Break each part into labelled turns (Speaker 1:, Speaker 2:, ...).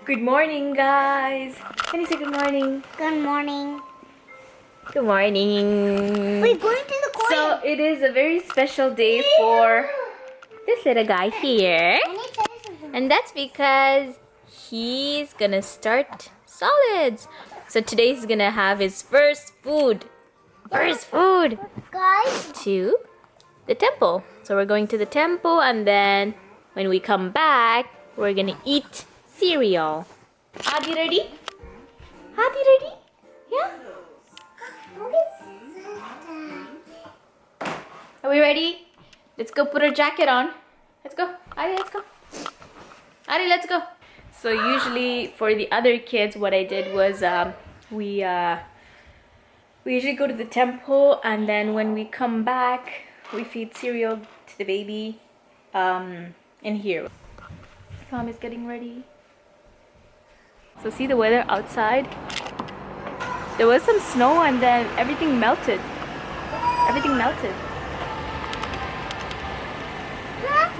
Speaker 1: Good morning, guys. Can you say good morning?
Speaker 2: Good morning.
Speaker 1: Good morning.
Speaker 2: We're going to the coin.
Speaker 1: So it is a very special day for this little guy here,
Speaker 2: I need to tell you something.
Speaker 1: and that's because he's gonna start solids. So today he's gonna have his first food. First food
Speaker 2: Guys,
Speaker 1: to the temple. So we're going to the temple, and then when we come back, we're gonna eat cereal. Adi ready? Adi ready? Yeah? Are we ready? Let's go put our jacket on. Let's go. Adi, let's go. Adi, let's go. So usually for the other kids, what I did was we usually go to the temple, and then when we come back, we feed cereal to the baby in here. Mom is getting ready. So see the weather outside? There was some snow and then everything melted. Everything melted.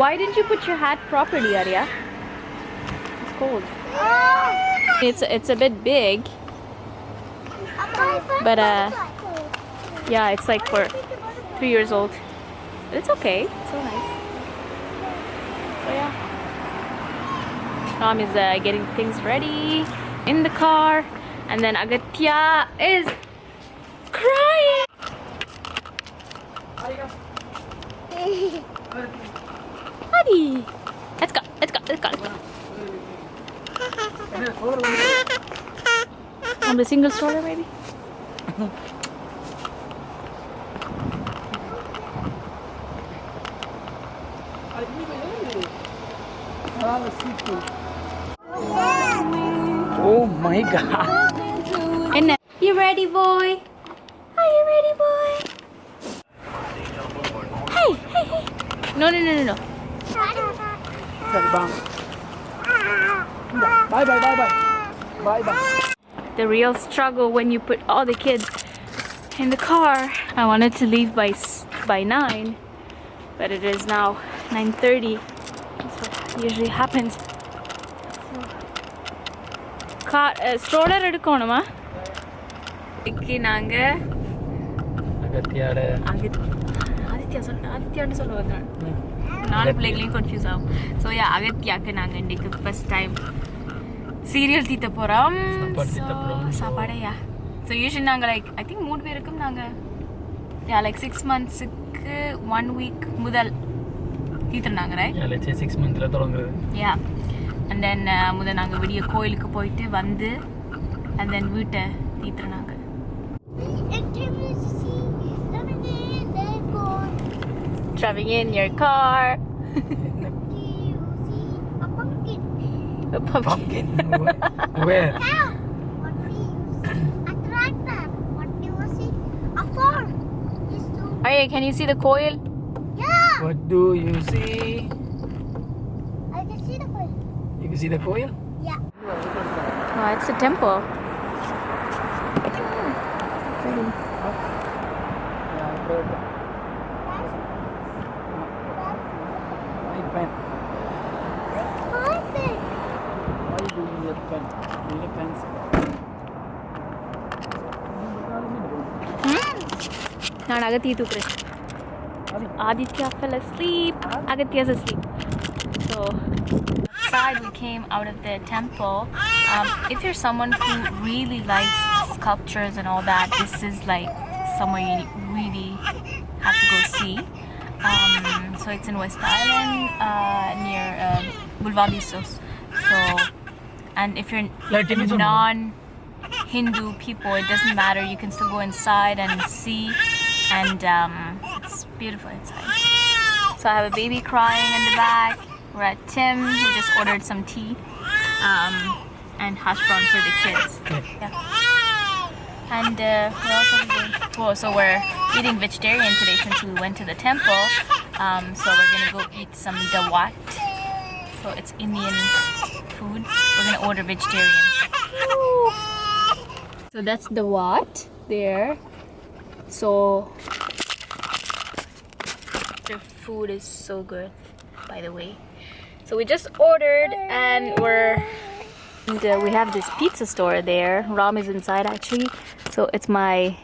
Speaker 1: Why didn't you put your hat properly, Arya? It's cold. It's a bit big, but yeah, it's like for 3 years old. But it's okay. It's so nice. So yeah. Mom is getting things ready in the car, and then Agathya is crying. Adi, let's go, let's go, let's go. On the single stroller, maybe.
Speaker 3: Oh my god.
Speaker 1: And you ready, boy? Are you ready, boy? Hey, hey, hey. No.
Speaker 3: Bye bye. Bye bye.
Speaker 1: The real struggle when you put all the kids in the car. I wanted to leave by 9, but it is now 9:30. That's what usually happens. Car stroller எடுக்கணுமா? இன்னைக்கு நாங்க ஆதித்யான்னு சொல்லுவாங்க. நாலு பிள்ளைகளையும் confuse ஆகும். So அகத்யாக்கு நாங்கள் இன்னைக்கு first time serial தீத்த போகிறோம். சாப்பாடையா. ஸோ யூஸ்வலி நாங்கள் லைக் ஐ திங்க் 3 பேருக்கும் நாங்கள் லைக் 6 monthsக்கு 1 week முதல் தீத்துனாங்க, ரைட்?
Speaker 3: 6 monthsல தொடங்குது.
Speaker 1: யா. அண்ட் தென் முதல் நாங்கள் விடிய கோயிலுக்கு போயிட்டு வந்து அண்ட் தென் வீட்டை தீத்துனாங்க. Driving in your car.
Speaker 2: a pumpkin.
Speaker 1: A pumpkin.
Speaker 3: Where?
Speaker 2: Cow. What do you see? A tractor. What do you see? A farm.
Speaker 1: Arya, can you see the coil?
Speaker 2: Yeah.
Speaker 3: What do you see?
Speaker 2: I can see the coil.
Speaker 3: You can see the coil?
Speaker 2: Yeah.
Speaker 1: Oh, it's a temple. Pretty.
Speaker 3: My pen.
Speaker 2: My pen.
Speaker 3: Why do you need a pen? You need a pencil.
Speaker 1: நான் அகத்தியை தூக்குறேன். Aditya fell asleep. Agathya's asleep. So outside we came out of the temple. If you're someone who really likes sculptures and all that, this is like somewhere you really have to go see. So it's in West Island near Bulvavisos. So, and if you're non-Hindu people, it doesn't matter. You can still go inside and see, and it's beautiful inside. So I have a baby crying in the back. We're at Tim, who just ordered some tea and hash brown for the kids. Yeah. And we're also so we're eating vegetarian today since we went to the temple. So we're gonna go eat some dawat. So it's Indian food. We're gonna order vegetarian. So that's dawat there. So the food is so good, by the way. So we just ordered and we're And we have this pizza store there. Ram is inside actually. So it's my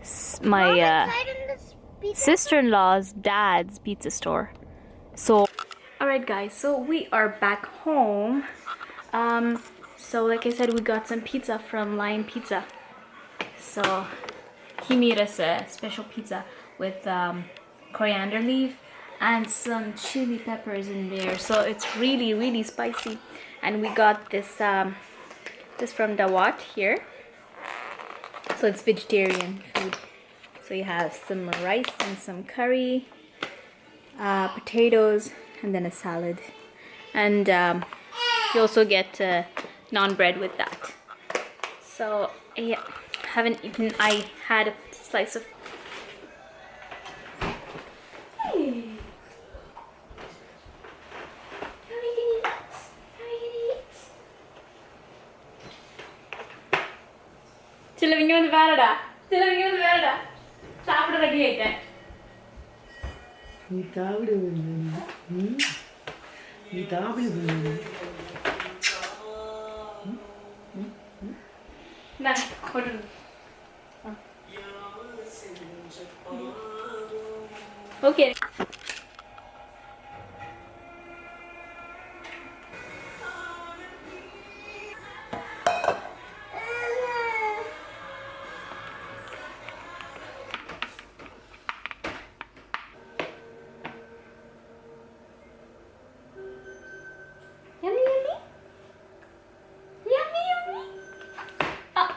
Speaker 2: Inside in this pizza.
Speaker 1: sister-in-law's dad's pizza store. So alright guys, so we are back home. So like I said, we got some pizza from Lion Pizza. So he made us a special pizza with coriander leaf and some chili peppers in there. So it's really spicy. And we got this this from Dawat here. So it's vegetarian food. So you have some rice and some curry, potatoes, and then a salad. And you also get naan bread with that. So yeah, haven't eaten. I had a slice of. Hey. How are you gonna eat? How are you gonna eat? Chilla vinga vandu varada. Chilla vinga vandu varada. Saapda ready aiten.
Speaker 3: நீ தாவிடு நீ தாவிடு
Speaker 1: Na, kodu. Okay. Yummy, yummy. Yummy, yummy. Oh.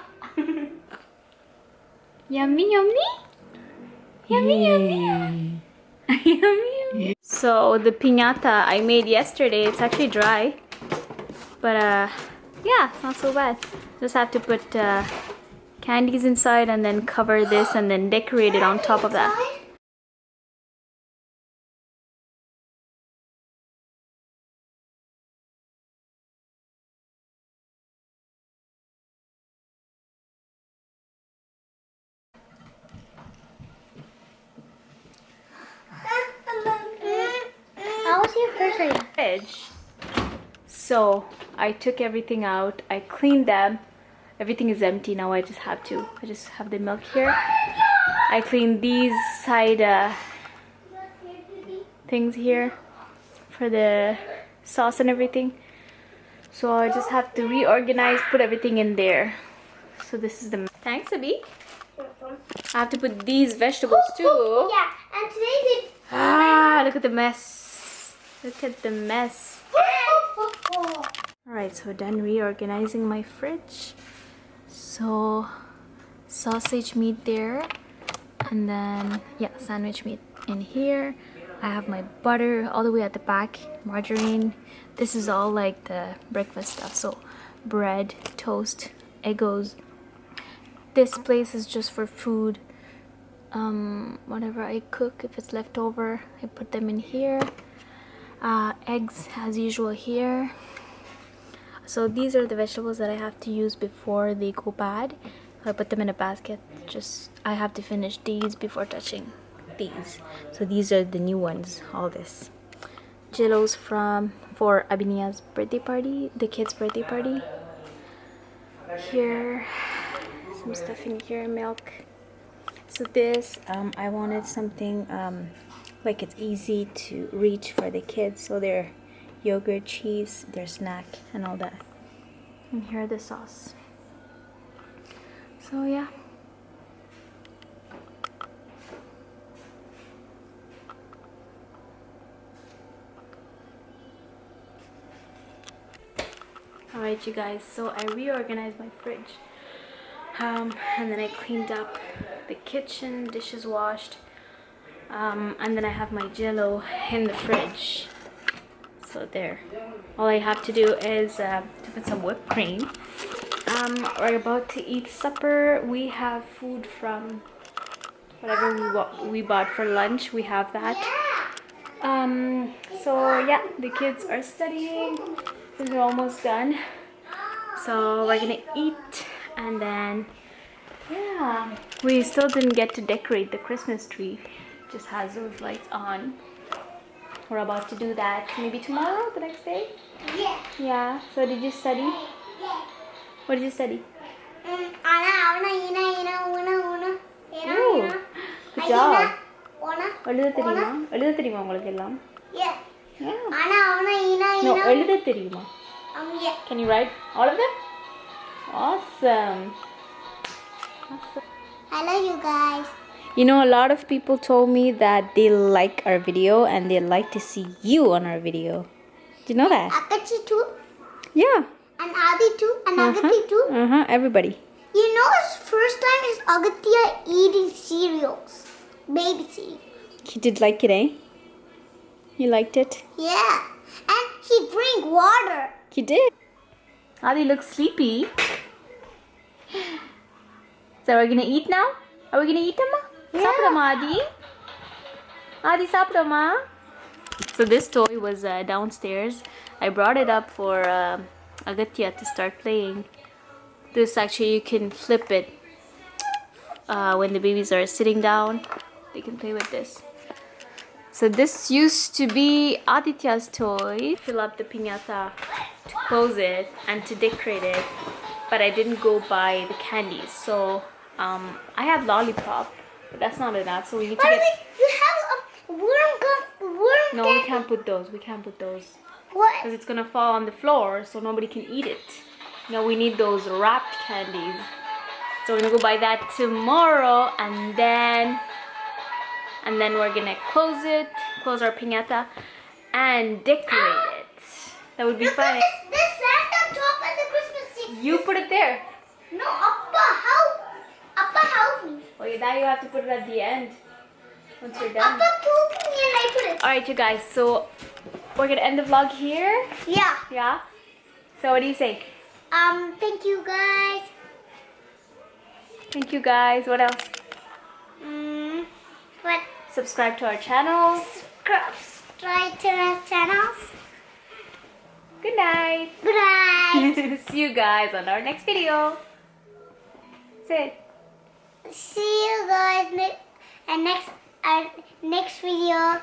Speaker 1: Yummy, yummy. Yummy, yummy. Yummy, yummy. So the piñata I made yesterday, it's actually dry. But yeah, it's not so bad. Just have to put candies inside and then cover this and then decorate it on top of that.
Speaker 2: How was your first day?
Speaker 1: Fridge. So I took everything out, I cleaned them. Everything is empty now. I just have the milk here. I cleaned these side things here for the sauce and everything. So I just have to reorganize, put everything in there. So this is the thanks, Abi. I have to put these vegetables too.
Speaker 2: Yeah, and today they.
Speaker 1: Look at the mess. Look at the mess. Alright, so done reorganizing my fridge. So sausage meat there, and then yeah, sandwich meat in here. I have my butter all the way at the back, margarine. This is all like the breakfast stuff, so bread, toast, Eggos. This place is just for food. Whatever I cook, if it's left over, I put them in here. Eggs as usual here. So these are the vegetables that I have to use before they go bad. So I put them in a basket. Just I have to finish these before touching these. So these are the new ones. All this Jillos for Abinaya's birthday party, the kids' birthday party. Here, some stuff in here, milk. So this I wanted something like it's easy to reach for the kids. So they're yogurt, cheese, their snack, and all that. And here the sauce. So yeah. Alright you guys, so I reorganized my fridge. And then I cleaned up the kitchen, dishes washed. And then I have my Jello in the fridge. So there. All I have to do is to put some whipped cream. We're about to eat supper. We have food from whatever we bought for lunch. We have that. So yeah, the kids are studying. They're almost done. So we're gonna eat, and then yeah, we still didn't get to decorate the Christmas tree. It just has those lights on. We're about to do that maybe tomorrow, the next day.
Speaker 2: Yeah.
Speaker 1: Yeah. So did you study? What did you study?
Speaker 2: Ana, avana, ina, ina, una, una. Ina,
Speaker 1: Ooh,
Speaker 2: ina.
Speaker 1: good
Speaker 2: Ina,
Speaker 1: job.
Speaker 2: ona.
Speaker 1: எழுத தெரியுமா? எழுத தெரியுமா உங்களுக்கு எல்லாம்?
Speaker 2: Yeah.
Speaker 1: Yeah.
Speaker 2: Ana, avana, ina,
Speaker 1: No,
Speaker 2: ina.
Speaker 1: எழுத தெரியுமா?
Speaker 2: Yeah.
Speaker 1: Can you write all of them? Awesome.
Speaker 2: I love you guys.
Speaker 1: You know, a lot of people told me that they like our video and they like to see you on our video. Do you know that?
Speaker 2: Akachi too.
Speaker 1: Yeah.
Speaker 2: And Adi too. And Agathya too.
Speaker 1: Everybody.
Speaker 2: You know, his first time is Agathya eating cereals. Baby cereal.
Speaker 1: He did like it, eh? You liked it?
Speaker 2: Yeah. And he drank water.
Speaker 1: He did. Adi looks sleepy. So we're gonna eat now? Are we gonna eat, Amma?
Speaker 2: Yeah.
Speaker 1: Saapidama, Adi. Adi, saapidama. So this toy was downstairs. I brought it up for Agathya to start playing. This actually, you can flip it when the babies are sitting down. They can play with this. So this used to be Aditya's toy. Fill up the piñata to close it and to decorate it. But I didn't go buy the candies. So I have lollipop, but that's not enough. So we need to
Speaker 2: But
Speaker 1: get...
Speaker 2: you have a worm worm
Speaker 1: No, we
Speaker 2: candy.
Speaker 1: can't put those. We can't put those.
Speaker 2: What?
Speaker 1: Because it's going to fall on the floor so nobody can eat it. No, we need those wrapped candies. So we're going to go buy that tomorrow and then we're going to close our piñata and decorate it. That would be
Speaker 2: Look
Speaker 1: fun.
Speaker 2: at this Santa top and the Christmas tree.
Speaker 1: You put it there.
Speaker 2: No, Appa, help. Appa, help me.
Speaker 1: Oh, now you have to put it at the end once you're done.
Speaker 2: Appa pooped me and I put it.
Speaker 1: Alright, you guys, so we're going to end the vlog here.
Speaker 2: Yeah.
Speaker 1: Yeah? So what do you say?
Speaker 2: Thank you guys.
Speaker 1: Thank you guys. What else?
Speaker 2: What?
Speaker 1: Subscribe to our channels.
Speaker 2: Subscribe to our channels.
Speaker 1: Good night.
Speaker 2: Good night.
Speaker 1: See you guys on our next video. Say it.
Speaker 2: See you guys next video.